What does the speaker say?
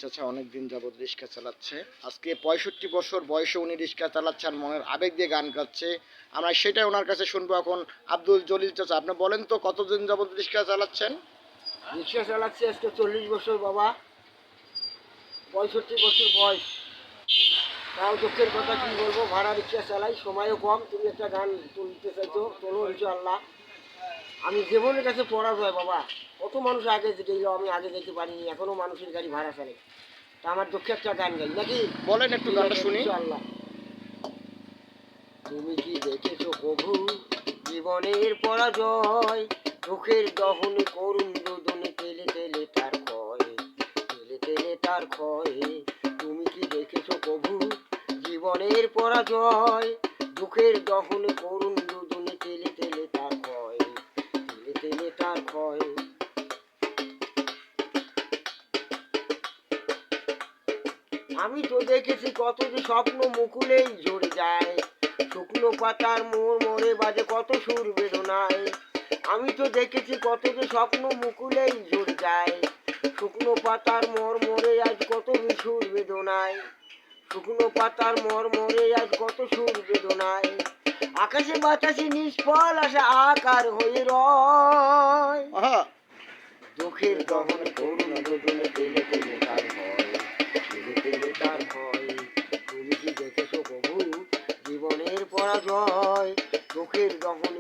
চাচা অনেকদিন যাবৎ রিক্সা চালাচ্ছে। আজকে 65 বছর বয়সে উনি রিক্সা চালাচ্ছে আর মনের আবেগ দিয়ে গান গাচ্ছে। আমরা সেটাই ওনার কাছে শুনবো এখন। আব্দুল জলিল চাচা, আপনি বলেন তো কতদিন যাবৎ রিক্সা চালাচ্ছেন? রিক্সা চালাচ্ছি আজকে 40 বছর বাবা, 65 বছর বয়স। তাও দুঃখের কথা কি বলবো, ভাড়া রিক্সা চালাই, সময়ও কম। তুমি একটা গান তুলতে চাইছো, তোলো ইনশাআল্লাহ। আমি জীবনের কাছে পরাজয় বাবা। কত মানুষ আগে গেল, আমি আগে যেতে পারিনি, এখনো মানুষের গাড়ি ভাড়া চালাই। তা আমার দুঃখে একটা গান গাই নাকি? বলেন একটু গানটা শুনি। ইনশাআল্লাহ। তুমি কি দেখেছো প্রভু জীবনের পরাজয়, দুঃখের দহনে করুণ রোদনে তেলে তেলে তার ক্ষয়, তেলে তেলে তার ক্ষয়। তুমি কি দেখেছো প্রভু জীবনের পরাজয়, দুঃখের দহনে করুণ রোদনে তেলে তেলে তার ক্ষয়, তেলে তেলে তার ক্ষয়। আমি তো দেখেছি কত যে স্বপ্ন মুকুলেই ঝরে যায়, শুকনো পাতার মোড় মোড়ে বাজে কত সুর বেদনায়। আমি তো দেখেছি কত যে স্বপ্ন মুকুলেই ঝরে যায়, শুকনো পাতার মোড় মোড়ে আজ কত সুর বেদনায়, শুকনো পাতার মোড় মোড়ে আজ কত সুর বেদনায়। আকাশে বাতাসে নিষ্ফল আশা আকার হয়ে রয়, দুঃখের দহন করুণ রোদনে তেলে তেলে তার ভয়, তেলে তেলে তার ভয়। তুমি কি দেখেছো প্রভু জীবনের পরাজয়, দুঃখের দহনে